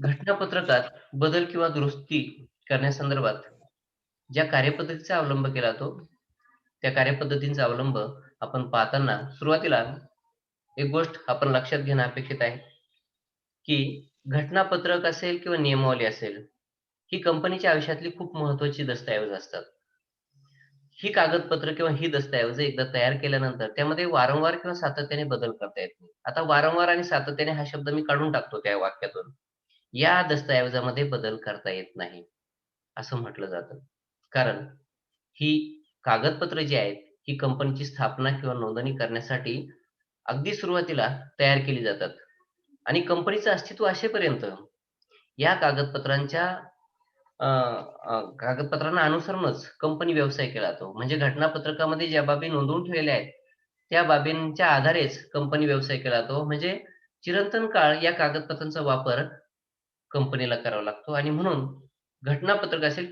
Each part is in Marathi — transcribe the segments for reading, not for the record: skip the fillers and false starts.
घटनापत्रकात बदल किंवा दुरुस्ती करण्यासंदर्भात ज्या कार्यपद्धतीचा अवलंब केला जातो, त्या कार्यपद्धतींचा अवलंब आपण पाहताना सुरुवातीला एक गोष्ट आपण लक्षात घेणं अपेक्षित आहे, की घटनापत्रक असेल किंवा नियमावली असेल, ही कंपनीच्या आयुष्यातली खूप महत्त्वाची दस्तऐवज असतात. ही कागदपत्र किंवा ही दस्तऐवज एकदा तयार केल्यानंतर त्यामध्ये वारंवार किंवा सातत्याने बदल करता येत नाही. आता वारंवार आणि सातत्याने हा शब्द मी काढून टाकतो त्या वाक्यातून. या दस्तऐवजामध्ये बदल करता येत नाही, असं म्हटलं जातं. कारण ही कागदपत्र जी आहेत, ही कंपनीची स्थापना किंवा नोंदणी करण्यासाठी अगदी सुरुवातीला तयार केली जातात आणि कंपनीचं अस्तित्व असेपर्यंत या कागदपत्रांच्या कागदपत्रांना अनुसरूनच कंपनी व्यवसाय केला जातो. म्हणजे घटनापत्रकामध्ये ज्या बाबी नोंदवून ठेवलेल्या आहेत, त्या बाबींच्या आधारेच कंपनी व्यवसाय केला जातो. म्हणजे चिरंतन काळ या कागदपत्रांचा वापर कंपनीला करावा लागतो आणि म्हणून घटनापत्रक असेल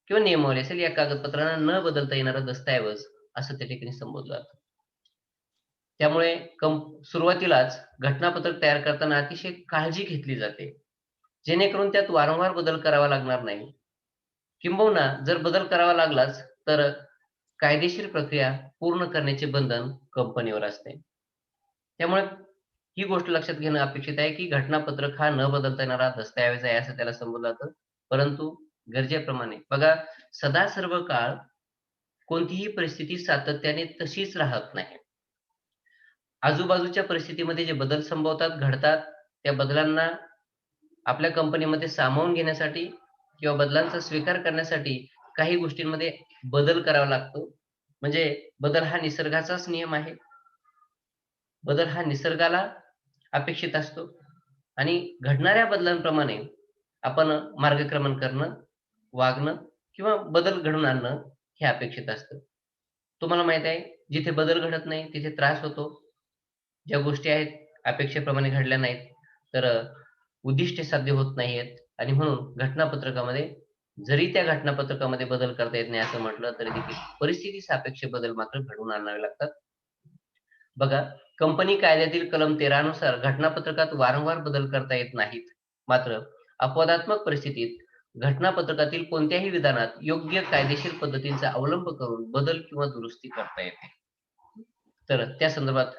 किंवा नियमावली असेल, या कागदपत्रांना न बदलता येणारा दस्तऐवज असं त्या ठिकाणी संबोधलं जातं. त्यामुळे सुरुवातीलाच घटनापत्रक तयार करताना अतिशय काळजी घेतली जाते. जेणेकरून त्यात वारंवार बदल करावा लागणार नाही. किंबहुना जर बदल करावा लागलाच, तर कायदेशीर प्रक्रिया पूर्ण करण्याचे बंधन कंपनीवर असते. त्यामुळे ही गोष्ट लक्षात घेणं अपेक्षित आहे, की घटनापत्रक हा न बदलता येणारा दस्तऐवज आहे, असं त्याला संबोधलं जातं. परंतु गरजेप्रमाणे बघा, सदा सर्व काळ कोणतीही परिस्थिती सातत्याने तशीच राहत नाही. आजूबाजूच्या परिस्थितीमध्ये जे बदल संभवतात, घडतात, त्या बदलांना आपल्या कंपनीमध्ये सामावून घेण्यासाठी किंवा बदलांचा स्वीकार करण्यासाठी काही गोष्टींमध्ये बदल करावा लागतो. म्हणजे बदल हा निसर्गाचाच नियम आहे. बदल हा निसर्गाला अपेक्षित असतो आणि घडणाऱ्या बदलांप्रमाणे आपण मार्गक्रमण करणं, वागणं किंवा बदल घडवून आणणं हे अपेक्षित असतं. तुम्हाला माहीत आहे, जिथे बदल घडत नाही तिथे त्रास होतो. ज्या गोष्टी आहेत अपेक्षेप्रमाणे घडल्या नाहीत, तर उद्दिष्टे साध्य होत नाहीयेत आणि म्हणून घटनापत्रकामध्ये जरी त्या घटनापत्रकामध्ये बदल करता येत नाही असं म्हटलं, तरी देखील परिस्थिती सापेक्ष बदल मात्र घडवून आणावे लागतात. बघा, कंपनी कायद्यातील कलम 13 नुसार घटनापत्रकात वारंवार बदल करता येत नाहीत. मात्र अपवादात्मक परिस्थितीत घटनापत्रकातील कोणत्याही विधानात योग्य कायदेशीर पद्धतींचा अवलंब करून बदल किंवा दुरुस्ती करता येते. तर त्या संदर्भात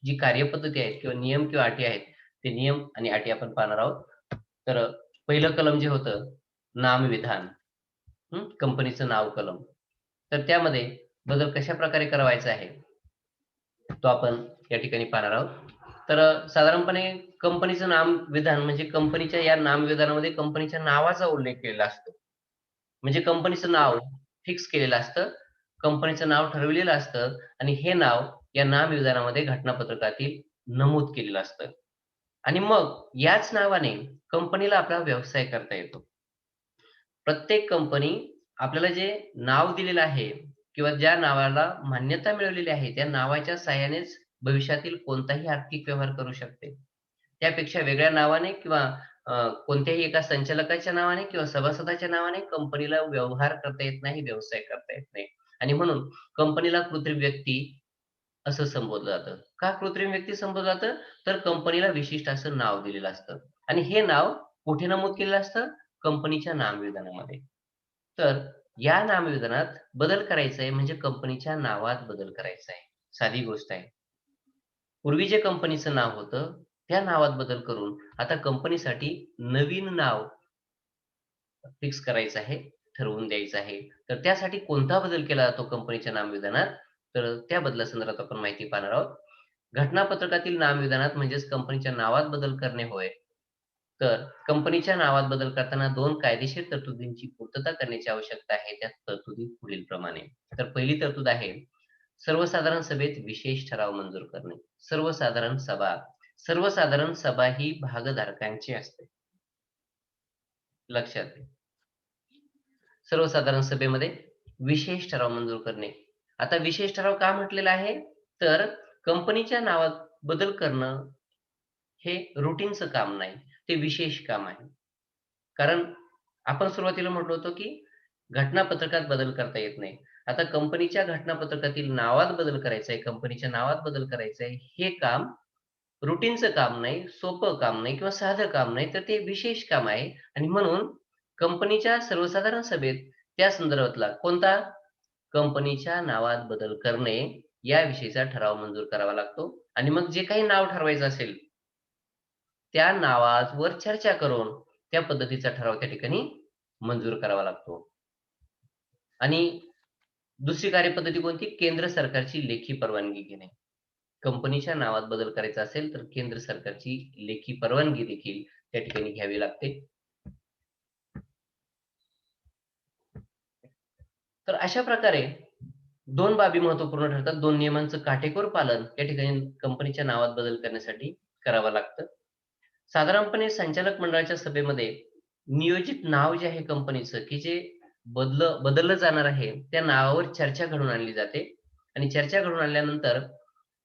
जी कार्यपद्धती आहेत किंवा नियम किंवा अटी आहेत, ते नियम आणि अटी आपण पाहणार आहोत. तर पहिलं कलम जे होतं, नामविधान. कंपनीचं नाव कलम. तर त्यामध्ये बदल कशाप्रकारे करावायचा आहे, तो आपण या ठिकाणी पाहणार आहोत. तर साधारणपणे कंपनीचं नामविधान म्हणजे कंपनीच्या या नामविधानामध्ये कंपनीच्या नावाचा उल्लेख केलेला असतो. म्हणजे कंपनीचं नाव फिक्स केलेलं असतं. कंपनीचं नाव ठरविलेलं असतं आणि हे नाव या नामविधानामध्ये घटनापत्रकातील नमूद केलेलं असतं. आणि मग याच नावाने कंपनीला आपला व्यवसाय करता येतो. प्रत्येक कंपनी आपल्याला जे नाव दिलेलं आहे किंवा ज्या नावाला मान्यता मिळवलेली आहे, त्या नावाच्या सहाय्यानेच भविष्यातील कोणताही आर्थिक व्यवहार करू शकते. त्यापेक्षा वेगळ्या नावाने किंवा कोणत्याही एका संचालकाच्या नावाने किंवा सभासदाच्या नावाने कंपनीला व्यवहार करता येत नाही, व्यवसाय करता येत नाही. आणि म्हणून कंपनीला कृत्रिम व्यक्ती असं संबोधलं जातं. का कृत्रिम व्यक्ती संबोधलं जातं? तर कंपनीला विशिष्ट असं नाव दिलेलं असतं आणि हे नाव कुठे नमूद केलेलं असतं? कंपनीच्या नामविधानामध्ये. तर या नामविधानात बदल करायचा आहे म्हणजे कंपनीच्या नावात बदल करायचा आहे. साधी गोष्ट आहे. पूर्वी जे कंपनीचं नाव होतं, त्या नावात बदल करून आता कंपनीसाठी नवीन नाव फिक्स करायचं आहे, ठरवून द्यायचं आहे. तर त्यासाठी कोणता बदल केला जातो कंपनीच्या नामविधानात? तर त्या बदलासंदर्भात आपण माहिती पाहणार आहोत. घटनापत्रकातील नामविधानात म्हणजेच कंपनीच्या नावात बदल करणे होय. तर कंपनीच्या नावात बदल करताना 2 कायदेशीर तरतुदींची पूर्तता करण्याची आवश्यकता आहे. त्या तरतुदी पुढीलप्रमाणे. तर पहिली तरतूद आहे, सर्वसाधारण सभेत विशेष ठराव मंजूर करणे. सर्वसाधारण सभा. सर्वसाधारण सभा ही भागधारकांची असते. लक्षात घ्या. सर्वसाधारण सभेमध्ये विशेष ठराव मंजूर करणे. आता विशेष ठराव का म्हटलेला आहे? तर कंपनीच्या नावात बदल करणं हे रूटीनचं काम नाही. ते विशेष काम आहे. कारण आपण सुरुवातीला म्हटलो होतो, की घटनापत्रकात बदल करता येत नाही. आता कंपनीच्या घटनापत्रकातील नावात बदल करायचा आहे, कंपनीच्या नावात बदल करायचा आहे, हे काम रुटीनचं काम नाही, सोपं काम नाही किंवा साधं काम नाही, तर ते विशेष काम आहे आणि म्हणून कंपनीच्या सर्वसाधारण सभेत त्या संदर्भातला कोणता कंपनीच्या नावात बदल करणे याविषयीचा ठराव मंजूर करावा लागतो आणि मग जे काही नाव ठरवायचं असेल, त्या नावावर चर्चा करून त्या पद्धतीचा ठराव त्या ठिकाणी मंजूर करावा लागतो. आणि दुसरी कार्यपद्धती कोणती? केंद्र सरकारची लेखी परवानगी घेणे. कंपनीच्या नावात बदल करायचा असेल, तर केंद्र सरकारची लेखी परवानगी देखील त्या ठिकाणी घ्यावी लागते. तर अशा प्रकारे 2 बाबी महत्त्वपूर्ण ठरतात. 2 नियमांचं काटेकोर पालन या ठिकाणी कंपनीच्या नावात बदल करण्यासाठी करावं लागतं. साधारणपणे संचालक मंडळाच्या सभेमध्ये नियोजित नाव जे आहे कंपनीचं, की जे बदललं जाणार आहे, त्या नावावर चर्चा घडवून आणली जाते आणि चर्चा घडवून आणल्यानंतर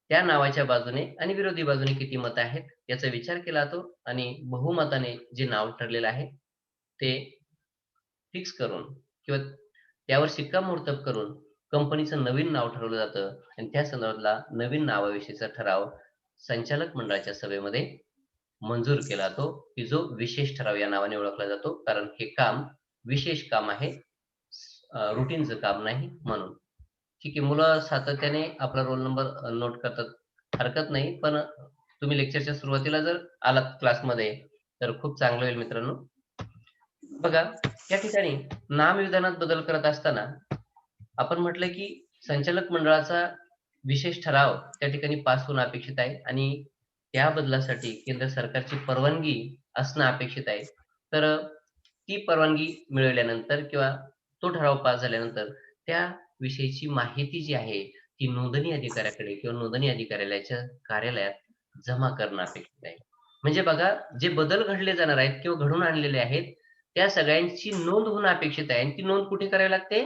त्या नावाच्या बाजूने आणि विरोधी बाजूने किती मतं आहेत, याचा विचार केला जातो आणि बहुमताने जे नाव ठरलेलं आहे, ते फिक्स करून किंवा त्यावर शिक्कामोर्तब करून कंपनीचं नवीन नाव ठरवलं जातं आणि त्या संदर्भातला नवीन नावाविषयीचा ठराव संचालक मंडळाच्या सभेमध्ये मंजूर केला जातो, की जो विशेष ठराव या नावाने ओळखला जातो. कारण हे काम विशेष काम आहे. रूटीनचं काम नाही म्हणून. ठीक आहे. मुलं सातत्याने आपला रोल नंबर नोट करतात. हरकत नाही. पण तुम्ही लेक्चरच्या सुरुवातीला जर आलात क्लासमध्ये, तर खूप चांगलं होईल मित्रांनो. बघा, या ठिकाणी नामविधानात बदल करत असताना आपण म्हटलं, की संचालक मंडळाचा विशेष ठराव त्या ठिकाणी पास होणं अपेक्षित आहे आणि त्या बदलासाठी केंद्र सरकारची परवानगी असणं अपेक्षित आहे. तर ती परवानगी मिळवल्यानंतर किंवा तो ठराव पास झाल्यानंतर त्या विषयीची माहिती जी आहे, ती नोंदणी अधिकाऱ्याकडे किंवा नोंदणी अधिकाऱ्याच्या कार्यालयात जमा करणं अपेक्षित आहे. म्हणजे बघा, जे बदल घडले जाणार आहेत किंवा घडवून आणलेले आहेत, त्या सगळ्यांची नोंद होणं अपेक्षित आहे आणि ती नोंद कुठे करावी लागते?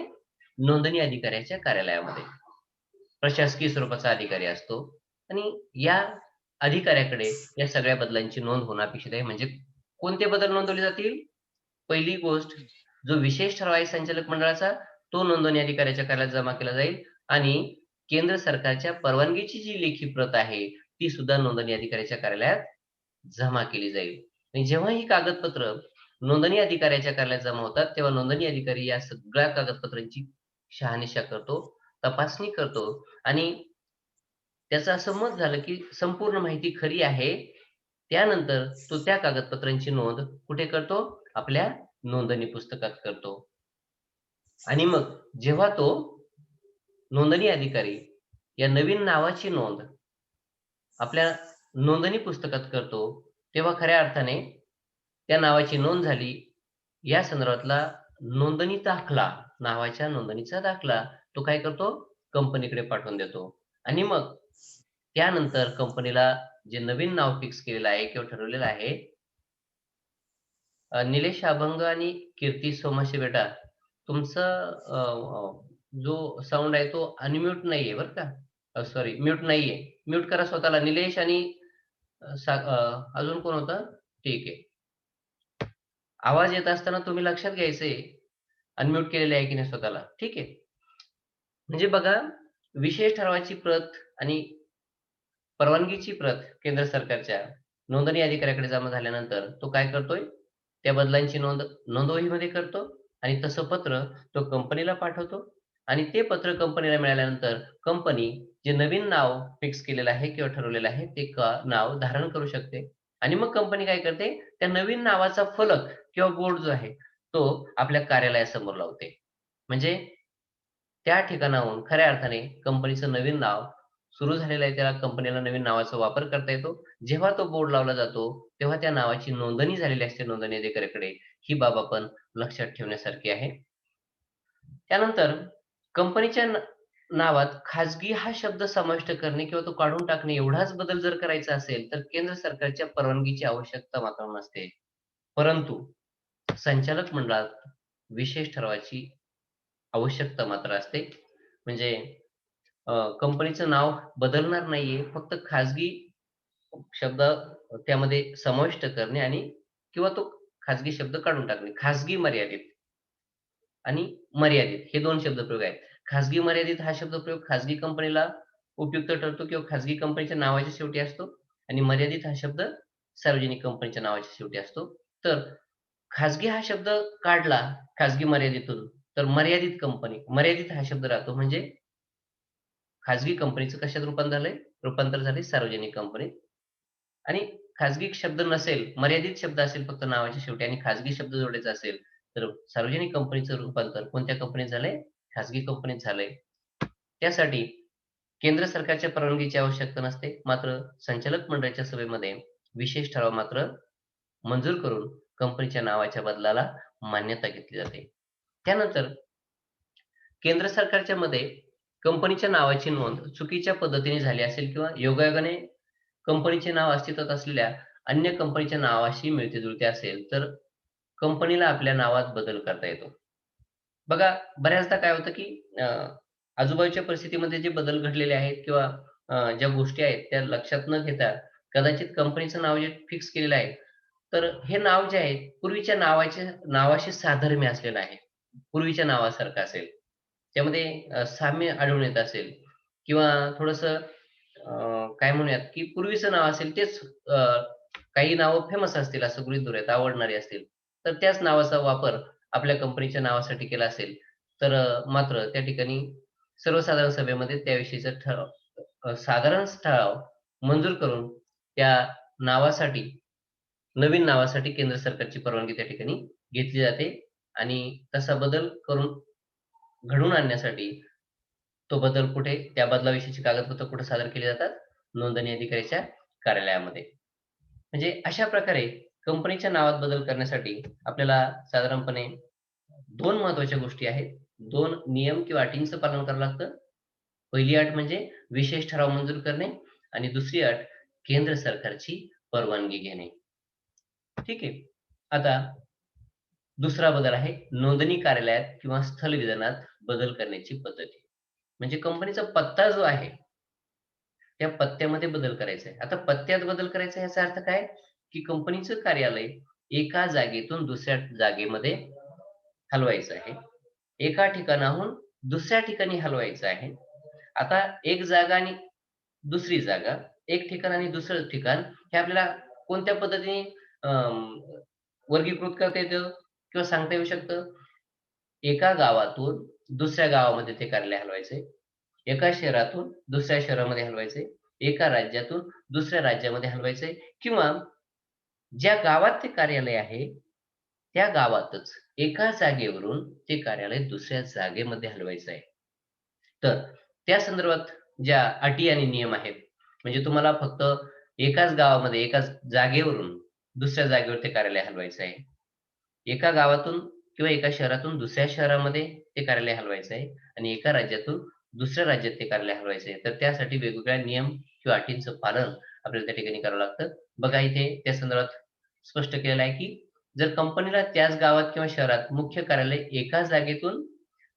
नोंदणी अधिकाऱ्याच्या कार्यालयामध्ये. प्रशासकीय स्वरूपाचा अधिकारी असतो आणि या अधिकाऱ्याकडे या सगळ्या बदलांची नोंद होणं अपेक्षित आहे. म्हणजे कोणते बदल नोंदवले जातील? पहिली गोष्ट, जो विशेष ठराव आहे संचालक मंडळाचा, तो नोंदणी अधिकाऱ्याच्या कार्यालयात जमा केला जाईल आणि केंद्र सरकारच्या परवानगीची जी लेखी प्रत आहे, ती सुद्धा नोंदणी अधिकाऱ्याच्या कार्यालयात जमा केली जाईल. आणि जेव्हा ही कागदपत्र नोंदणी अधिकाऱ्याच्या कार्यालयात जमा होतात, तेव्हा नोंदणी अधिकारी या सगळ्या कागदपत्रांची शहानिशा करतो, तपासणी करतो आणि त्याचं असं मत झालं, की संपूर्ण माहिती खरी आहे. त्यानंतर तो त्या कागदपत्रांची नोंद कुठे करतो? आपल्या नोंदणी पुस्तकात करतो. आणि मग जेव्हा तो नोंदणी अधिकारी या नवीन नावाची नोंद आपल्या नोंदणी पुस्तकात करतो, तेव्हा खऱ्या अर्थाने त्या नावाची नोंद झाली, या संदर्भातला नोंदणी दाखला, नावाच्या नोंदणीचा दाखला तो काय करतो? कंपनीकडे पाठवून देतो. आणि मग त्यानंतर कंपनीला जे नवीन नाव फिक्स केलेलं आहे किंवा ठरवलेलं आहे, निलेश अभंग आणि कीर्ती सोमाशी बेटा, तुमचा अ, अ, जो साउंड आहे तो अनम्यूट नाहीये बरं का. सॉरी म्यूट नाहीये. म्यूट करा स्वतःला. निलेश आणि अजून कोण होतं? ठीक आहे. आवाज येत असताना तुम्ही लक्षात घ्यायचंय, अनम्यूट केलेलं आहे की नाही स्वतःला. ठीक आहे. म्हणजे बघा, विशेष ठरावाची प्रत आणि परवानगीची प्रत केंद्र सरकारच्या नोंदणी अधिकाऱ्याकडे जमा झाल्यानंतर तो काय करतोय? त्या बदलांची नोंद नोंदवहीमध्ये करतो आणि तसं पत्र तो कंपनीला पाठवतो आणि ते पत्र कंपनीला मिळाल्यानंतर कंपनी जे नवीन नाव फिक्स केलेलं आहे किंवा ठरवलेलं आहे ते नाव धारण करू शकते आणि मग कंपनी काय करते? त्या नवीन नावाचा फलक किंवा बोर्ड जो आहे, तो आपल्या कार्यालयासमोर लावते. म्हणजे त्या ठिकाणाहून खऱ्या अर्थाने कंपनीचं नवीन नाव सुरू झालेलं आहे, त्याला कंपनीला नवीन नावाचा वापर करता येतो. जेव्हा तो बोर्ड लावला जातो, तेव्हा त्या नावाची नोंदणी झालेली असते नोंदणी अधिकाऱ्याकडे. ही बाब आपण लक्षात ठेवण्यासारखी आहे. त्यानंतर कंपनीच्या नावात खाजगी हा शब्द समाविष्ट करणे किंवा तो काढून टाकणे एवढाच बदल जर करायचा असेल, तर केंद्र सरकारच्या परवानगीची आवश्यकता मात्र नसते. परंतु संचालक मंडळात विशेष ठरावाची आवश्यकता मात्र असते. म्हणजे कंपनीचं नाव बदलणार नाहीये. फक्त खाजगी शब्द त्यामध्ये समाविष्ट करणे आणि किंवा तो खाजगी शब्द काढून टाकणे. खाजगी मर्यादित आणि मर्यादित हे 2 शब्दप्रयोग आहेत. खाजगी मर्यादित हा शब्दप्रयोग खाजगी कंपनीला उपयुक्त ठरतो किंवा खाजगी कंपनीच्या नावाच्या शेवटी असतो आणि मर्यादित हा शब्द सार्वजनिक कंपनीच्या नावाच्या शेवटी असतो. तर खाजगी हा शब्द काढला खाजगी मर्यादितून, तर मर्यादित कंपनी, मर्यादित हा शब्द राहतो म्हणजे खाजगी कंपनीचं कशात रूपांतर झाले सार्वजनिक कंपनीत. आणि खाजगी शब्द नसेल, मर्यादित शब्द असेल फक्त नावाच्या शेवटी आणि खाजगी शब्द जोडायचा असेल, तर सार्वजनिक कंपनीचं रूपांतर कोणत्या कंपनीत झालंय? खाजगी कंपनीत झालंय. त्यासाठी केंद्र सरकारच्या परवानगीची आवश्यकता नसते. मात्र संचालक मंडळाच्या सभेमध्ये विशेष ठराव मात्र मंजूर करून कंपनीच्या नावाच्या बदलाला मान्यता घेतली जाते. त्यानंतर केंद्र सरकारच्या मध्ये कंपनीच्या नावाची नोंद चुकीच्या पद्धतीने झाली असेल किंवा योगायोगाने कंपनीचे नाव अस्तित्वात असलेल्या अन्य कंपनीच्या नावाशी मिळते-जुळते असेल, तर कंपनीला आपल्या नावात बदल करता येतो. बघा, बऱ्याचदा काय होतं, की आजूबाजूच्या परिस्थितीमध्ये जे बदल घडलेले आहेत किंवा ज्या गोष्टी आहेत त्या लक्षात न घेता कदाचित कंपनीचं नाव जे फिक्स केलेलं आहे, तर हे नाव जे आहे पूर्वीच्या नावाशी साधर्म्य असलेलं आहे. पूर्वीच्या नावासारखं असेल. त्यामध्ये साम्य आढळून येत असेल किंवा थोडंसं काय म्हणूयात, की पूर्वीचं नाव असेल तेच काही नावं फेमस असतील असं गृहीत धरूयात, आवडणारी असतील. तर त्याच नावाचा वापर आपल्या कंपनीच्या नावासाठी केला असेल, तर मात्र त्या ठिकाणी सर्वसाधारण सभेमध्ये त्याविषयीचा साधारण ठराव मंजूर करून त्या नावासाठी, नवीन नावासाठी केंद्र सरकारची परवानगी त्या ठिकाणी घेतली जाते आणि तसा बदल करून घडवून आणण्यासाठी तो बदल कुठे, त्या बदलाविषयीची कागदपत्र कुठे सादर केली जातात? नोंदणी अधिकाऱ्याच्या कार्यालयामध्ये. म्हणजे अशा प्रकारे कंपनीच्या नावात बदल करण्यासाठी आपल्याला साधारणपणे 2 महत्त्वाच्या गोष्टी आहेत. 2 नियम किंवा अटींचं पालन करावं लागतं. पहिली अट म्हणजे विशेष ठराव मंजूर करणे आणि दुसरी अट केंद्र सरकारची परवानगी घेणे. ठीक आहे. आता दुसरा बदल आहे नोंदणी कार्यालयात किंवा स्थल विधानात बदल करण्याची पद्धती. म्हणजे कंपनीचा पत्ता जो आहे, त्या पत्त्यामध्ये बदल करायचा आहे. आता पत्त्यात बदल करायचा आहे याचा अर्थ काय? की कंपनीचं कार्यालय एका जागेतून दुसऱ्या जागेमध्ये हलवायचं आहे. एका ठिकाणाहून दुसऱ्या ठिकाणी हलवायचं आहे. आता एक जागा आणि दुसरी जागा, एक ठिकाण आणि दुसरं ठिकाण हे आपल्याला कोणत्या पद्धतीने वर्गीकृत करता येतं किंवा सांगता येऊ शकतं? एका गावातून दुसऱ्या गावामध्ये ते कार्यालय हलवायचंय. एका शहरातून दुसऱ्या शहरामध्ये हलवायचंय. एका राज्यातून दुसऱ्या राज्यामध्ये हलवायचंय किंवा ज्या गावात ते कार्यालय आहे, त्या गावातच एका जागेवरून ते कार्यालय दुसऱ्या जागेमध्ये हलवायचं आहे. तर त्या संदर्भात ज्या अटी आणि नियम आहेत, म्हणजे तुम्हाला फक्त एकाच गावामध्ये, एकाच जागेवरून दुसऱ्या जागेवर ते कार्यालय हलवायचं आहे. एका गावातून किंवा एका शहरातून दुसऱ्या शहरामध्ये ते कार्यालय हलवायचं आहे आणि एका राज्यातून दुसऱ्या राज्यात ते कार्यालय हलवायचं आहे. तर त्यासाठी वेगवेगळ्या नियम किंवा अटींचं पालन आपल्याला त्या ठिकाणी करावं लागतं. बघा इथे त्या संदर्भात स्पष्ट केलेलं आहे, की जर कंपनीला त्याच गावात किंवा शहरात मुख्य कार्यालय एका जागेतून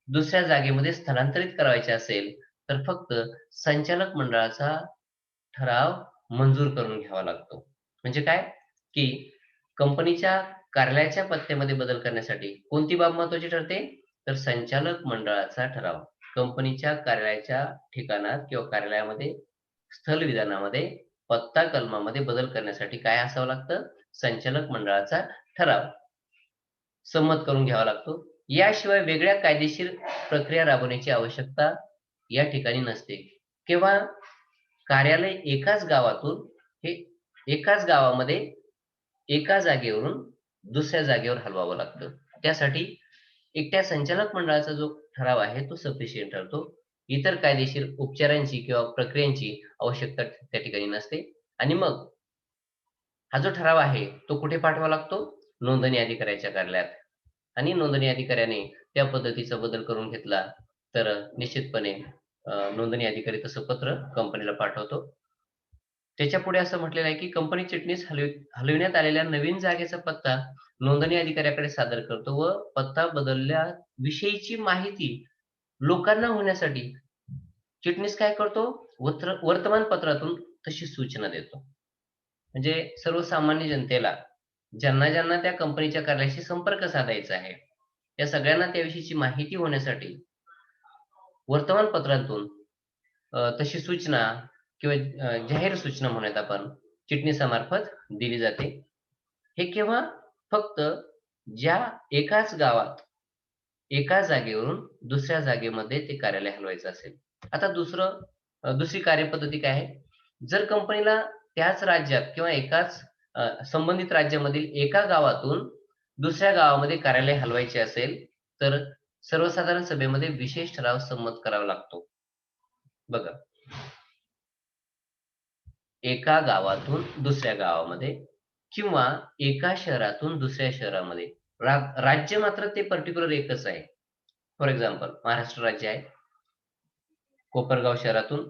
दुसऱ्या जागेमध्ये स्थलांतरित करायचे असेल, तर फक्त संचालक मंडळाचा ठराव मंजूर करून घ्यावा लागतो. म्हणजे काय? की कंपनीच्या कार्यालयाच्या पत्त्यामध्ये बदल करण्यासाठी कोणती बाब महत्त्वाची ठरते? तर संचालक मंडळाचा ठराव. कंपनीच्या कार्यालयाच्या ठिकाणात किंवा कार्यालयामध्ये स्थल विधानामध्ये पत्ता कलमामध्ये बदल करण्यासाठी काय असावं लागतं? संचालक मंडळाचा ठराव संमत करून घ्यावा लागतो. याशिवाय वेगळ्या कायदेशीर प्रक्रिया राबवण्याची आवश्यकता या ठिकाणी नसते. केव्हा? कार्यालय एकाच गावातून हे एकाच गावामध्ये एका जागेवरून दुसऱ्या जागेवर हलवावं लागतं. त्यासाठी एकट्या संचालक मंडळाचा जो ठराव आहे तो सफिशियंट ठरतो. इतर कायदेशीर उपचारांची किंवा प्रक्रियांची आवश्यकता त्या ठिकाणी नसते आणि मग हा जो ठराव आहे तो कुठे पाठवावा लागतो? नोंदणी अधिकाऱ्याच्या कार्यालयात आणि नोंदणी अधिकाऱ्याने त्या पद्धतीचा बदल करून घेतला तर निश्चितपणे नोंदणी अधिकारी तसं पत्र कंपनीला पाठवतो. त्याच्यापुढे असं म्हटलेलं आहे, की कंपनी चिटणीस हलविण्यात आलेल्या नवीन जागेचा पत्ता नोंदणी अधिकाऱ्याकडे सादर करतो व पत्ता बदलल्याविषयीची माहिती लोकांना होण्यासाठी चिटणीस काय करतो? वर्तमानपत्रातून तशी सूचना देतो. म्हणजे सर्वसामान्य जनतेला ज्यांना त्या कंपनीच्या कार्यालयाशी संपर्क साधायचा आहे, त्या सगळ्यांना त्याविषयीची माहिती होण्यासाठी वर्तमानपत्रातून तशी सूचना किंवा जाहीर सूचना म्हणूयात आपण, चिटणीसामार्फत दिली जाते. हे केव्हा? फक्त ज्या एकाच गावात, एका जागेवरून दुसऱ्या जागेमध्ये ते कार्यालय हलवायचं असेल. आता दुसरी कार्यपद्धती काय आहे? जर कंपनीला त्याच राज्यात किंवा एकाच संबंधित राज्यामधील एका गावातून दुसऱ्या गावामध्ये कार्यालय हलवायचे असेल, तर सर्वसाधारण सभेमध्ये विशेष ठराव संमत करावा लागतो. बघा, एका गावातून दुसऱ्या गावामध्ये किंवा एका शहरातून दुसऱ्या शहरामध्ये. राज्य मात्र ते पर्टिक्युलर एकच आहे. फॉर एक्झाम्पल महाराष्ट्र राज्य आहे. कोपरगाव शहरातून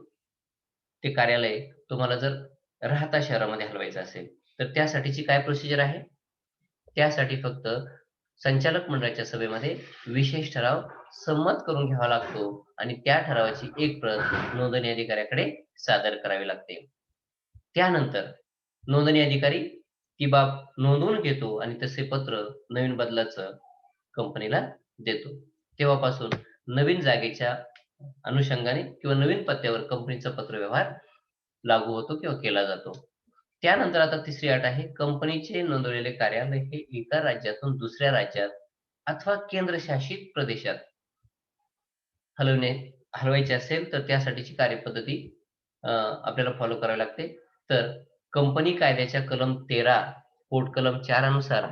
ते कार्यालय तुम्हाला जर राहाता शहरामध्ये हलवायचं असेल, तर त्यासाठीची काय प्रोसिजर आहे? त्यासाठी फक्त संचालक मंडळाच्या सभेमध्ये विशेष ठराव संमत करून घ्यावा लागतो आणि त्या ठरावाची एक प्रत नोंदणी अधिकाऱ्याकडे सादर करावी लागते. त्यानंतर नोंदणी अधिकारी ती बाब नोंदवून घेतो आणि तसे पत्र नवीन बदलाचं कंपनीला देतो. तेव्हापासून नवीन जागेच्या अनुषंगाने किंवा नवीन पत्त्यावर कंपनीचा पत्रव्यवहार लागू होतो किंवा केला जातो. त्यानंतर आता तिसरी अट आहे, कंपनीचे नोंदवलेले कार्यालय हे एका राज्यातून दुसऱ्या राज्यात अथवा केंद्रशासित प्रदेशात हलवणे हलवायचे असेल, तर त्यासाठीची कार्यपद्धती आपल्याला फॉलो करावी लागते. तर कंपनी कायद्याच्या कलम 13, पोट कलम 4 अनुसार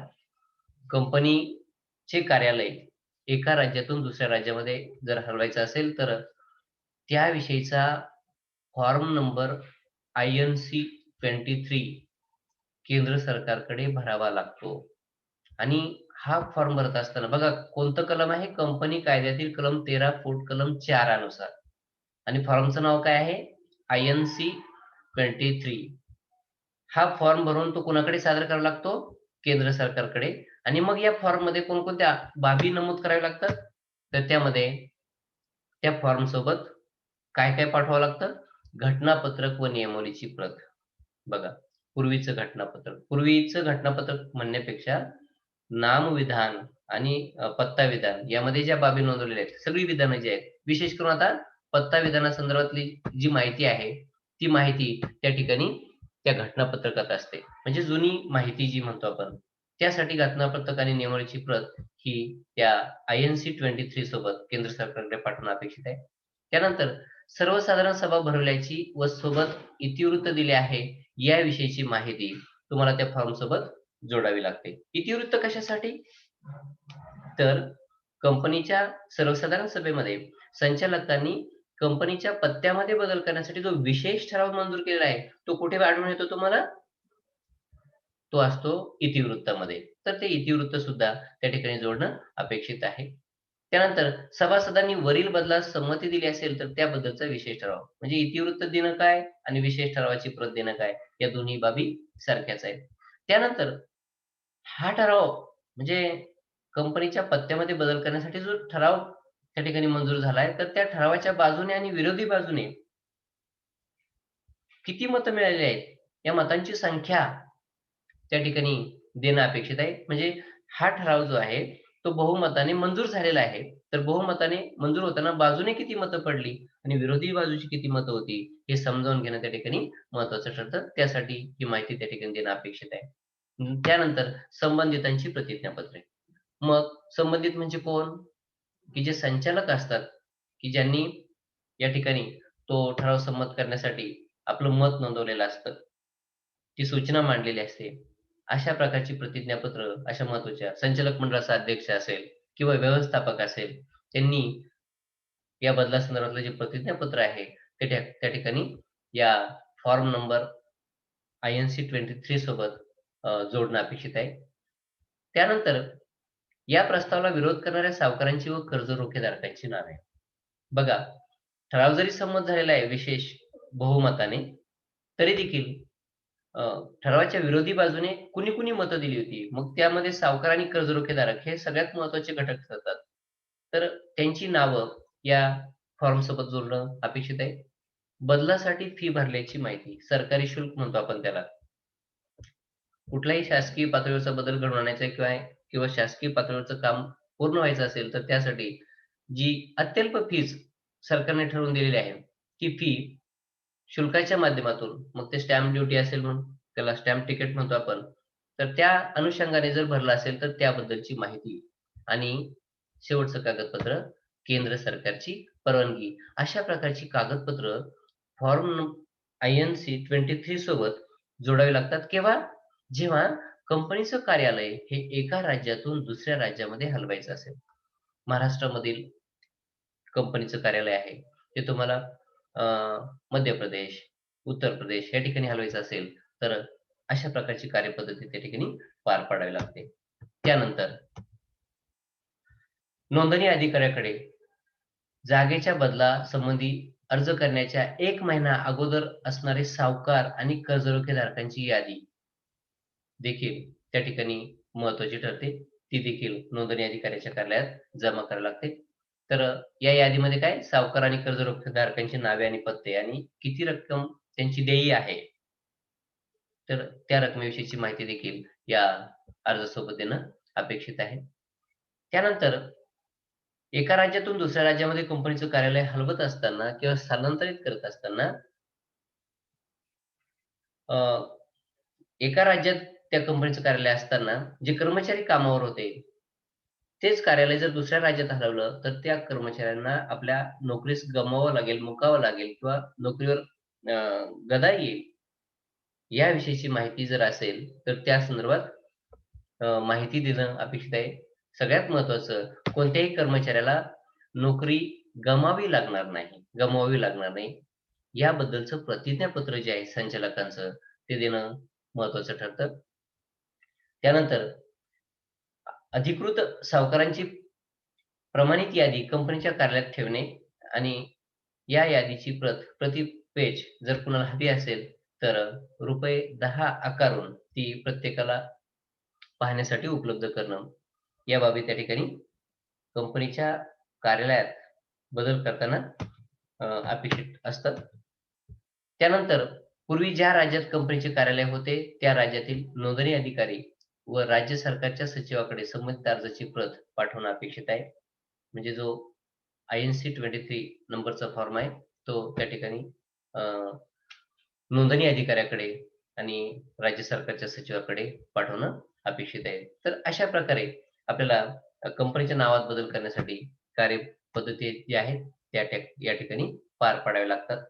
कंपनीचे कार्यालय एका राज्यातून दुसऱ्या राज्यामध्ये जर हलवायचं असेल, तर त्याविषयीचा फॉर्म नंबर INC 23 केंद्र सरकारकडे भरावा लागतो. आणि हा फॉर्म भरत असताना बघा कोणतं कलम आहे? कंपनी कायद्यातील कलम 13 पोट कलम 4 अनुसार. आणि फॉर्मचं नाव काय आहे? INC 23. हा फॉर्म भरून तो कुणाकडे सादर करावा लागतो? केंद्र सरकारकडे. आणि मग या फॉर्ममध्ये कोणकोणत्या बाबी नमूद कराव्या लागतात? तर त्यामध्ये त्या फॉर्म सोबत काय-काय पाठवावं लागतं? घटनापत्रक व नियमावलीची प्रत. बघा, पूर्वीचं घटनापत्रक म्हणण्यापेक्षा नामविधान आणि पत्ता विधान यामध्ये ज्या बाबी नोंदवलेल्या आहेत, सगळी विधानं जी आहेत, विशेष करून आता पत्ता विधानासंदर्भातली जी माहिती आहे, ती माहिती त्या ठिकाणी त्या घटनापत्रकात असते. म्हणजे जुनी माहिती जी म्हणतो आपण, त्यासाठी घटनापत्रक आणि नियमावलीची प्रत ही त्या INC 23 सोबत केंद्र सरकारकडे पाठवणं अपेक्षित आहे. त्यानंतर सर्वसाधारण सभा भरवल्याची व सोबत इतिवृत्त दिले आहे, याविषयीची माहिती तुम्हाला त्या फॉर्म सोबत जोडावी लागते. इतिवृत्त कशासाठी? तर कंपनीच्या सर्वसाधारण सभेमध्ये संचालकांनी कंपनीच्या पत्त्यामध्ये बदल करण्यासाठी जो विशेष ठराव मंजूर केलेला आहे, तो कुठे आढळून येतो तुम्हाला? तो असतो इतिवृत्तामध्ये. तर ते इतिवृत्त सुद्धा त्या ठिकाणी जोडणं अपेक्षित आहे. त्यानंतर सभासदांनी वरील बदलास संमती दिली असेल, तर त्याबद्दलचा विशेष ठराव. म्हणजे इतिवृत्त देणं काय आणि विशेष ठरावाची प्रत देणं काय, या दोन्ही बाबी सारख्याच आहेत. त्यानंतर हा ठराव म्हणजे कंपनीच्या पत्त्यामध्ये बदल करण्यासाठी जो ठराव त्या ठिकाणी मंजूर झालाय, तर त्या ठरावाच्या बाजूने आणि विरोधी बाजूने किती मतं मिळालेली आहेत, या मतांची संख्या त्या ठिकाणी देणं अपेक्षित आहे. म्हणजे हा ठराव जो आहे, तो बहुमताने मंजूर झालेला आहे. तर बहुमताने मंजूर होताना बाजूने किती मतं पडली आणि विरोधी बाजूची किती मतं होती, हे समजावून घेणं त्या ठिकाणी महत्त्वाचं ठरतं. त्यासाठी ही माहिती त्या ठिकाणी देणं अपेक्षित आहे. त्यानंतर संबंधितांची प्रतिज्ञापत्रे. मग संबंधित म्हणजे कोण? की जे संचालक असतात, की ज्यांनी या ठिकाणी तो ठराव संमत करण्यासाठी आपलं मत नोंदवलेलं असतं. ती सूचना मांडलेली असते. अशा प्रकारची प्रतिज्ञापत्र अशा महत्त्वाच्या संचालक मंडळाचा अध्यक्ष असेल किंवा व्यवस्थापक असेल, त्यांनी या बदलासंदर्भातलं जे प्रतिज्ञापत्र आहे, ते त्या ठिकाणी या फॉर्म नंबर INC 23 सोबत जोडणं अपेक्षित आहे. त्यानंतर या प्रस्तावाला विरोध करणाऱ्या सावकारांची व कर्ज रोखेधारकांची नावे. बघा, ठराव जरी संमत झालेला आहे विशेष बहुमताने, तरी देखील ठरावाच्या विरोधी बाजूने कुणी-कुणी मतं दिली होती. मग त्यामध्ये सावकार आणि कर्जरोखेधारक हे सगळ्यात महत्त्वाचे घटक ठरतात. तर त्यांची नावं या फॉर्म सोबत जोडणं अपेक्षित आहे. बदलासाठी फी भरल्याची माहिती, सरकारी शुल्क म्हणतो आपण त्याला. कुठलाही शासकीय पातळीवरचा बदल घडवून आणायचा किंवा शासकीय पातळीवरचं काम पूर्ण व्हायचं असेल, तर त्यासाठी जी अत्यल्प फीज सरकारने ठरवून दिलेली आहे, ती फी शुल्काच्या माध्यमातून, मग ते स्टॅम्प ड्युटी असेल म्हणून त्याला स्टॅम्प तिकीट म्हणतो आपण. तर त्या अनुषंगाने जर भरलं असेल तर त्याबद्दलची माहिती आणि शेवटचं कागदपत्र केंद्र सरकारची परवानगी. अशा प्रकारची कागदपत्र फॉर्म INC 23 सोबत जोडावी लागतात. केव्हा? जेव्हा कंपनीचं कार्यालय हे एका राज्यातून दुसऱ्या राज्यामध्ये हलवायचं असेल. महाराष्ट्रामधील कंपनीचं कार्यालय आहे. ते तुम्हाला अ, मध्य प्रदेश, उत्तर प्रदेश या ठिकाणी हलवायचं असेल, तर अशा प्रकारची कार्यपद्धती त्या ठिकाणी पार पाडावी लागते. त्यानंतर नोंदणी अधिकाऱ्याकडे जागेच्या बदलासंबंधी अर्ज करण्याच्या 1 महिना अगोदर असणारे सावकार आणि कर्जरोखेधारकांची यादी देखील त्या ठिकाणी महत्त्वाची ठरते. ती देखील नोंदणी अधिकाऱ्याच्या कार्यालयात जमा करावी लागते. तर या यादीमध्ये काय सावकार आणि कर्जरोखेधारकांची नावे आणि पत्ते आणि किती रक्कम त्यांची देय आहे, तर त्या रकमेविषयीची माहिती देखील या अर्जासोबत देणं अपेक्षित आहे. त्यानंतर एका राज्यातून दुसऱ्या राज्यामध्ये कंपनीचं कार्यालय हलवत असताना किंवा स्थलांतरित करत असताना अ, एका राज्यात त्या कंपनीचं कार्यालय असताना जे कर्मचारी कामावर होते, तेच कार्यालय जर दुसऱ्या राज्यात हलवलं, तर त्या कर्मचाऱ्यांना आपल्या नोकरीस गमवावं लागेल, मुकावं लागेल किंवा नोकरीवर गदा येईल. याविषयीची माहिती जर असेल, तर त्या संदर्भात माहिती देणं अपेक्षित आहे. सगळ्यात महत्त्वाचं कोणत्याही कर्मचाऱ्याला नोकरी गमवावी लागणार नाही. याबद्दलचं प्रतिज्ञापत्र जे आहे संचालकांचं, ते देणं महत्त्वाचं ठरतं. त्यानंतर अधिकृत सावकारांची प्रमाणित यादी कंपनीच्या कार्यालयात ठेवणे आणि या यादीची प्रति पेज जर कुणाला हवी असेल, तर ₹10 आकारून ती प्रत्येकाला पाहण्यासाठी उपलब्ध करणं. या बाबी त्या ठिकाणी कंपनीच्या कार्यालयात बदल करताना अपेक्षित असतात. त्यानंतर पूर्वी ज्या राज्यात कंपनीचे कार्यालय होते, त्या राज्यातील नोंदणी अधिकारी व राज्य सरकारच्या सचिवाकडे संबंधित अर्जाची प्रत पाठवणं अपेक्षित आहे. म्हणजे जो INC 23 नंबरचा फॉर्म आहे, तो त्या ठिकाणी अ, नोंदणी अधिकाऱ्याकडे आणि राज्य सरकारच्या सचिवाकडे पाठवणं अपेक्षित आहे. तर अशा प्रकारे आपल्याला कंपनीच्या नावात बदल करण्यासाठी कार्यपद्धती जी आहेत, या ठिकाणी पार पाडाव्या लागतात.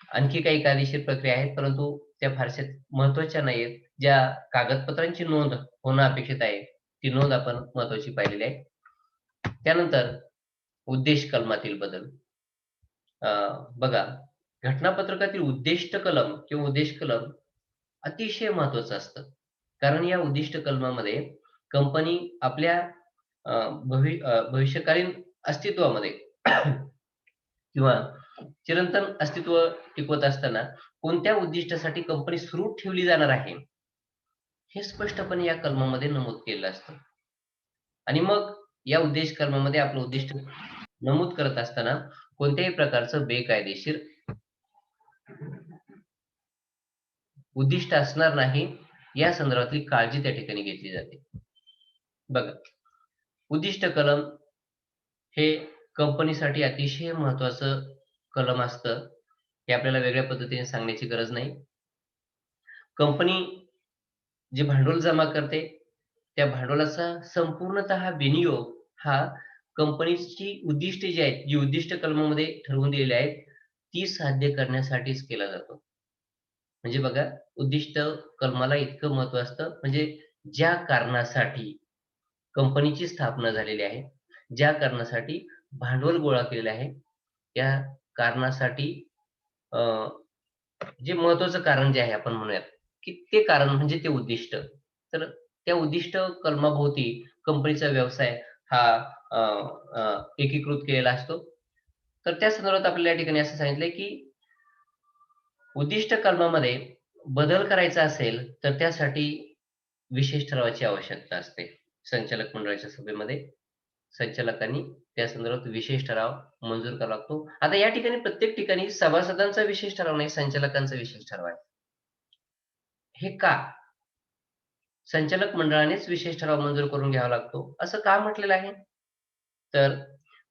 आणखी काही कायदेशीर प्रक्रिया आहेत, परंतु त्या फारशा महत्त्वाच्या नाहीयेत. ज्या कागदपत्रांची नोंद होणं अपेक्षित आहे, ती नोंद आपण महत्त्वाची पाहिलेली आहे. त्यानंतर उद्देश कलमातील बदल. अ, बघा, घटनापत्रकातील उद्दिष्ट कलम किंवा उद्देश कलम अतिशय महत्त्वाचं असतं. कारण या उद्दिष्ट कलमामध्ये कंपनी आपल्या भविष्यकालीन अस्तित्वामध्ये किंवा चिरंतन अस्तित्व टिकवत असताना कोणत्या उद्दिष्टासाठी कंपनी सुरू ठेवली जाणार आहे, हे स्पष्टपणे या कलमामध्ये नमूद केलेलं असतं. आणि मग या उद्देश कलमामध्ये आपलं उद्दिष्ट नमूद करत असताना कोणत्याही प्रकारचं बेकायदेशीर उद्दिष्ट असणार नाही, या संदर्भातली काळजी त्या ठिकाणी घेतली जाते. बघा, उद्दिष्ट कलम हे कंपनीसाठी अतिशय महत्त्वाचं कलम असतं. हे आपल्याला वेगळ्या पद्धतीने सांगण्याची गरज नाही. कंपनी जे भांडवल जमा करते, त्या भांडवलाचा संपूर्णतः विनियोग हा कंपनीची उद्दिष्टे जी आहेत, जी उद्दिष्ट कलमामध्ये ठरवून दिलेली आहेत, ती साध्य करण्यासाठीच केला जातो. म्हणजे बघा, उद्दिष्ट कलमाला इतकं महत्त्व असतं, म्हणजे ज्या कारणासाठी कंपनीची स्थापना झालेली आहे, ज्या कारणासाठी भांडवल गोळा केलेलं आहे, त्या कारणासाठी अ, जे महत्त्वाचं कारण जे आहे आपण म्हणूयात, की ते कारण म्हणजे ते उद्दिष्ट. तर त्या उद्दिष्ट कलमाभोवती कंपनीचा व्यवसाय हा अ, अ, एकीकृत केलेला असतो. तर त्या संदर्भात आपल्याला या ठिकाणी असं सांगितलंय, की उद्दिष्ट कलमामध्ये बदल करायचा असेल, तर त्यासाठी विशेष ठरावाची आवश्यकता असते. संचालक मंडळाच्या सभेमध्ये संचालकांनी त्या संदर्भात विशेष ठराव मंजूर करावा लागतो. आता या ठिकाणी प्रत्येक ठिकाणी सभासदांचा विशेष ठराव नाही, संचालकांचा विशेष ठराव आहे. हे का? संचालक मंडळानेच विशेष ठराव मंजूर करून घ्यावा लागतो, असं का म्हटलेलं आहे? तर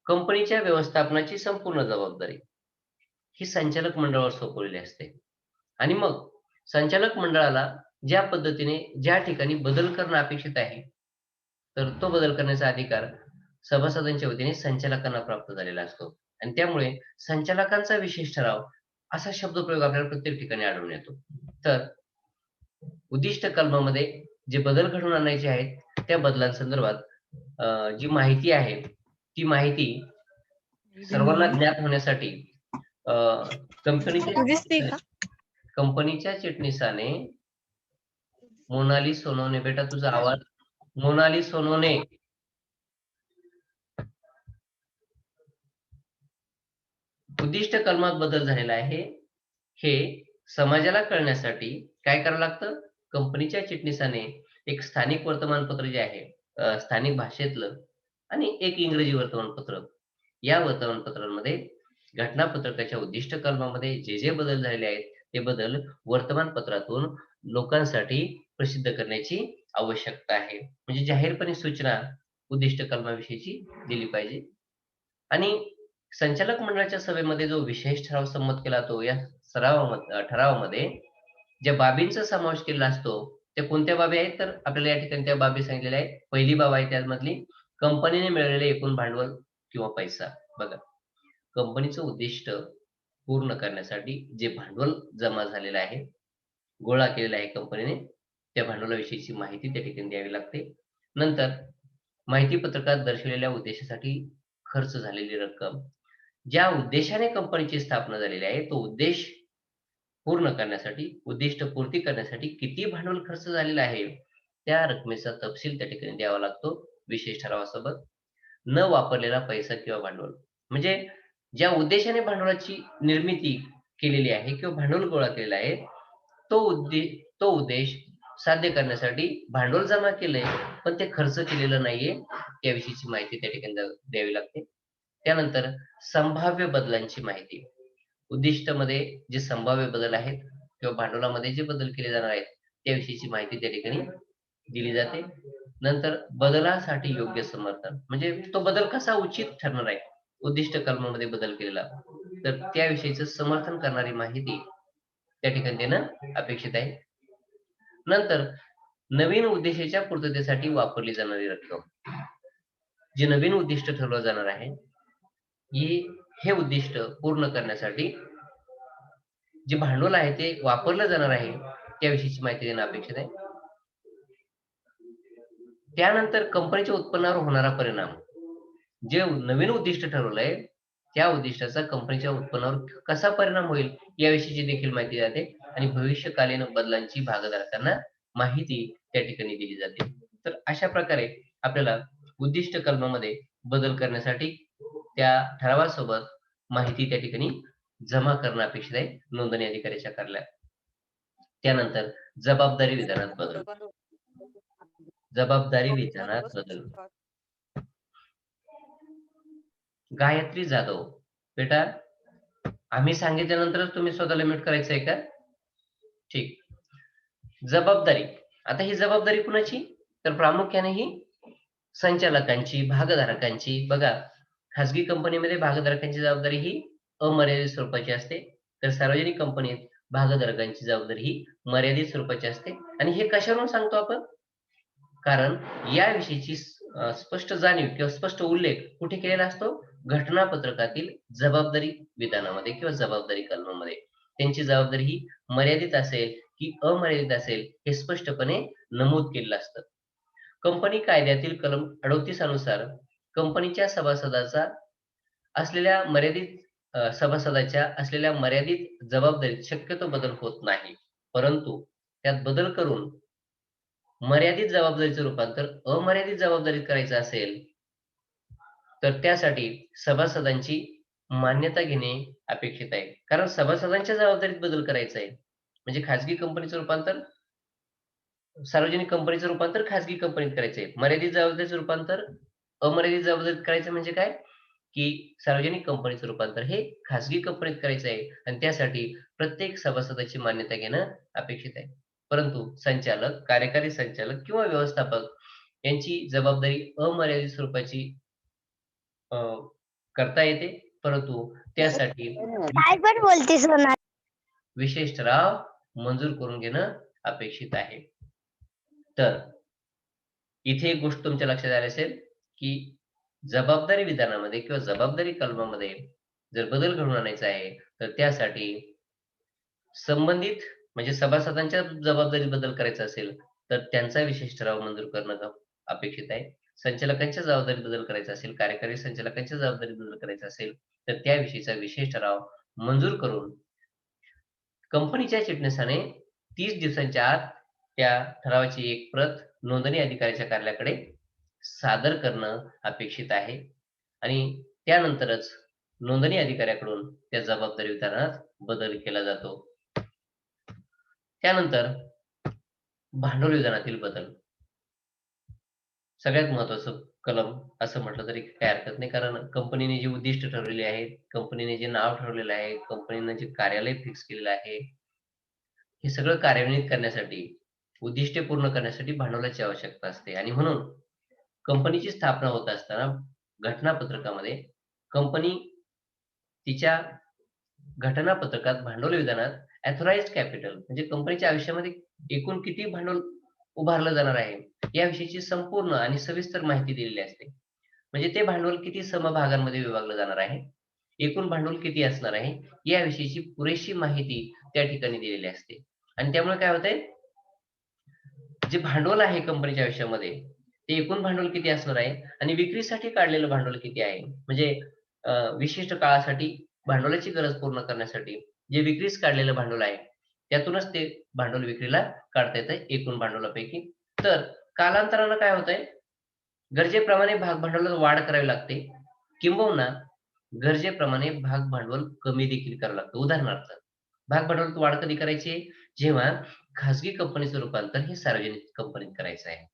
कंपनीच्या व्यवस्थापनाची संपूर्ण जबाबदारी ही संचालक मंडळावर सोपवलेली असते. आणि मग संचालक मंडळाला ज्या पद्धतीने ज्या ठिकाणी बदल करणं अपेक्षित आहे, तर तो बदल करण्याचा अधिकार सभासदांच्या वतीने संचालकांना प्राप्त झालेला असतो आणि त्यामुळे संचालकांचा विशेष ठराव असा शब्दप्रयोग आपल्याला प्रत्येक ठिकाणी आढळून येतो. तर उद्दिष्ट कलमामध्ये जे बदल घडवून आणायचे आहेत त्या बदलांसंदर्भात जी माहिती आहे ती माहिती सर्वांना ज्ञात होण्यासाठी कंपनीच्या चिटणीसाने मोनाली सोनवणे, बेटा तुझा आवाज, मोनाली सोनवणे, उद्दिष्ट कलमात बदल झालेला आहे हे समाजाला कळण्यासाठी काय करावं लागतं? कंपनीच्या चिटणीसाने एक स्थानिक वर्तमानपत्र जे आहे स्थानिक भाषेतलं आणि एक इंग्रजी वर्तमानपत्र, या वर्तमानपत्रांमध्ये घटनापत्रकाच्या उद्दिष्ट कलमामध्ये जे जे बदल झालेले आहेत ते बदल वर्तमानपत्रातून लोकांसाठी प्रसिद्ध करण्याची आवश्यकता आहे. म्हणजे जाहीरपणे सूचना उद्दिष्ट कलमाविषयीची दिली पाहिजे. आणि संचालक मंडळाच्या सभेमध्ये जो विशेष ठराव संमत केला तो या ठरावामध्ये ज्या बाबींचा समावेश केलेला असतो त्या कोणत्या बाबी आहेत, तर आपल्याला या ठिकाणी त्या बाबी सांगितलेल्या आहेत. पहिली बाब आहे त्यामधली कंपनीने मिळवलेले एकूण भांडवल किंवा पैसा. बघा, कंपनीचं उद्दिष्ट पूर्ण करण्यासाठी जे भांडवल जमा झालेलं आहे, गोळा केलेला आहे कंपनीने, त्या भांडवलाविषयीची माहिती त्या ठिकाणी द्यावी लागते. नंतर माहिती पत्रकात दर्शवलेल्या उद्देशासाठी खर्च झालेली रक्कम, ज्या उद्देशाने कंपनीची स्थापना झालेली आहे तो उद्देश पूर्ण करण्यासाठी, उद्दिष्ट पूर्ती करण्यासाठी किती भांडवल खर्च झालेला आहे त्या रकमेचा तपशील त्या ठिकाणी द्यावा लागतो विशेष ठरावासोबत. न वापरलेला पैसा किंवा भांडवल, म्हणजे ज्या उद्देशाने भांडवलाची निर्मिती केलेली आहे किंवा भांडवल गोळा केलेला आहे तो उद्देश साध्य करण्यासाठी भांडवल जमा केलंय पण ते खर्च केलेलं नाहीये त्याविषयीची माहिती त्या ठिकाणी द्यावी लागते. त्यानंतर संभाव्य बदलांची माहिती, उद्दिष्टामध्ये जे संभाव्य बदल आहेत किंवा भांडवलामध्ये जे बदल केले जाणार आहेत त्याविषयीची माहिती त्या ठिकाणी दिली जाते. नंतर बदलासाठी योग्य समर्थन, म्हणजे तो बदल कसा उचित ठरणार आहे, उद्दिष्ट कलमामध्ये बदल केलेला तर त्याविषयीचं समर्थन करणारी माहिती त्या ठिकाणी देणं अपेक्षित आहे. नंतर नवीन उद्देशाच्या पूर्ततेसाठी वापरली जाणारी रक्कम, जे नवीन उद्दिष्ट ठरवलं जाणार आहे हे उद्दिष्ट पूर्ण करण्यासाठी जे भांडवल आहे ते वापरलं जाणार आहे त्याविषयीची माहिती देणं अपेक्षित आहे. त्यानंतर कंपनीच्या उत्पन्नावर होणारा परिणाम, जे नवीन उद्दिष्ट ठरवलंय त्या उद्दिष्टाचा कंपनीच्या उत्पन्नावर कसा परिणाम होईल याविषयीची देखील माहिती जाते आणि भविष्यकालीन बदलांची भागधारकांना माहिती त्या ठिकाणी दिली जाते. तर अशा प्रकारे आपल्याला उद्दिष्ट कलमामध्ये बदल करण्यासाठी त्या ठरावासोबत माहिती त्या ठिकाणी जमा करणं अपेक्षित आहे नोंदणी अधिकाऱ्याच्या कार्यालयात. त्यानंतर जबाबदारी विधानात बदल, जबाबदारी विधानात बदल. गायत्री जाधव, बेटा आम्ही सांगितल्यानंतरच तुम्ही स्वतःला म्यूट करायचंय का? ठीक. जबाबदारी, आता ही जबाबदारी कुणाची, तर प्रामुख्याने ही संचालकांची, भागधारकांची. बघा, खासगी कंपनीमध्ये भागधारकांची जबाबदारी ही अमर्यादित स्वरूपाची असते, तर सार्वजनिक कंपनीत भागधारकांची जबाबदारी ही मर्यादित स्वरूपाची असते. आणि हे कशावरून सांगतो आपण, कारण याविषयीची स्पष्ट जाणीव किंवा स्पष्ट उल्लेख कुठे केलेला असतो, घटनापत्रकातील जबाबदारी विधानामध्ये किंवा जबाबदारी कलमामध्ये. त्यांची जबाबदारी ही मर्यादित असेल की अमर्यादित असेल हे स्पष्टपणे नमूद केलेलं असतं. कंपनी कायद्यातील कलम 38 अनुसार कंपनीच्या सभासदाच्या असलेल्या मर्यादित जबाबदारीत शक्यतो बदल होत नाही, परंतु त्यात बदल करून मर्यादित जबाबदारीचं रूपांतर अमर्यादित जबाबदारीत करायचं असेल तर त्यासाठी सभासदांची मान्यता घेणे अपेक्षित आहे. कारण सभासदांच्या जबाबदारीत बदल करायचा आहे, म्हणजे खाजगी कंपनीचं रूपांतर सार्वजनिक कंपनीचं रूपांतर खाजगी कंपनीत करायचंय, मर्यादित जबाबदारीचं रूपांतर अमर्यादित जबाबदारीत करायचं. म्हणजे काय की सार्वजनिक कंपनीचं रूपांतर हे खाजगी कंपनीत करायचं आहे आणि त्यासाठी प्रत्येक सभासदाची मान्यता घेणं अपेक्षित आहे. परंतु संचालक, कार्यकारी संचालक किंवा व्यवस्थापक यांची जबाबदारी अमर्यादित स्वरूपाची करता येते, परंतु त्यासाठी काय पण बोलतेस म्हणा. विशेष ठराव मंजूर करून घेणं अपेक्षित आहे. तर इथे एक गोष्ट तुमच्या लक्षात आली असेल, की जबाबदारी विधानामध्ये किंवा जबाबदारी कलमामध्ये जर बदल घडवून आणायचा आहे, तर त्यासाठी संबंधित म्हणजे सभासदांच्या जबाबदारीत बदल करायचा असेल, तर त्यांचा विशेष ठराव मंजूर करणं अपेक्षित आहे. संचालकांच्या जबाबदारीत बदल करायचा असेल, कार्यकारी संचालकांच्या जबाबदारीत बदल करायचा असेल, तर त्याविषयीचा विशेष ठराव मंजूर करून कंपनीच्या चिटणीसाने 30 दिवसांच्या आत त्या ठरावाची एक प्रत नोंदणी अधिकाऱ्याच्या कार्यालयाकडे सादर करणं अपेक्षित आहे आणि त्यानंतरच नोंदणी अधिकाऱ्याकडून त्या जबाबदारी विधानात बदल केला जातो. त्यानंतर भांडवल विधानातील बदल. सगळ्यात महत्त्वाचं कलम असं म्हटलं तरी काही हरकत नाही. कारण कंपनीने जी उद्दिष्ट ठरवलेली आहेत, कंपनीने जे नाव ठरवलेलं आहे, कंपनीने जे कार्यालय फिक्स केलेलं आहे, हे सगळं कार्यान्वित करण्यासाठी, उद्दिष्टे पूर्ण करण्यासाठी भांडवलाची आवश्यकता असते आणि म्हणून कंपनीची स्थापना होत असताना घटनापत्रकामध्ये कंपनी तिच्या घटनापत्रकात भांडवल विधानात ऑथराइज्ड कॅपिटल म्हणजे कंपनीच्या आयुष्यामध्ये एकूण किती भांडवल उभारलं जाणार आहे, याविषयीची संपूर्ण आणि सविस्तर माहिती दिलेली असते. म्हणजे ते भांडवल किती समभागांमध्ये विभागलं जाणार आहे, एकूण भांडवल किती असणार आहे, याविषयीची पुरेशी माहिती त्या ठिकाणी दिलेली असते. आणि त्यामुळे काय होतंय, जे भांडवल आहे कंपनीच्या आयुष्यामध्ये, ते एकूण भांडवल किती असणार आहे आणि विक्रीसाठी काढलेलं भांडवल किती आहे. म्हणजे विशिष्ट काळासाठी भांडवलाची गरज पूर्ण करण्यासाठी जे विक्रीस काढलेलं भांडवल आहे, त्यातूनच ते भांडवल विक्रीला काढता येतंय एकूण भांडवलापैकी. तर कालांतरानं काय होतंय, गरजेप्रमाणे भाग भांडवलात वाढ करावी लागते किंबहुना गरजेप्रमाणे भाग भांडवल कमी देखील करावं लागतं. उदाहरणार्थ, भाग भांडवलात वाढ कधी करायची आहे? जेव्हा खाजगी कंपनीचं रूपांतर हे सार्वजनिक कंपनीत करायचं आहे.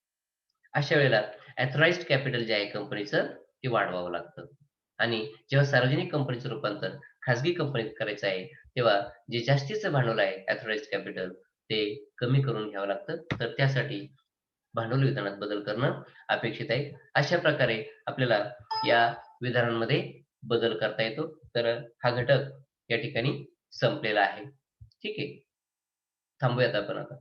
अशा वेळेला ऑथराइज्ड कॅपिटल जे आहे कंपनीचं ते वाढवावं लागतं आणि जेव्हा सार्वजनिक कंपनीचं रूपांतर खाजगी कंपनीत करायचं आहे, तेव्हा जे जास्तीचं भांडवल आहे ऑथराइज्ड कॅपिटल ते कमी करून घ्यावं लागतं. तर त्यासाठी भांडवल विधानात बदल करणं अपेक्षित आहे. अशा प्रकारे आपल्याला या विधानांमध्ये बदल करता येतो. तर हा घटक या ठिकाणी संपलेला आहे. ठीक आहे. थांबूयात आपण आता.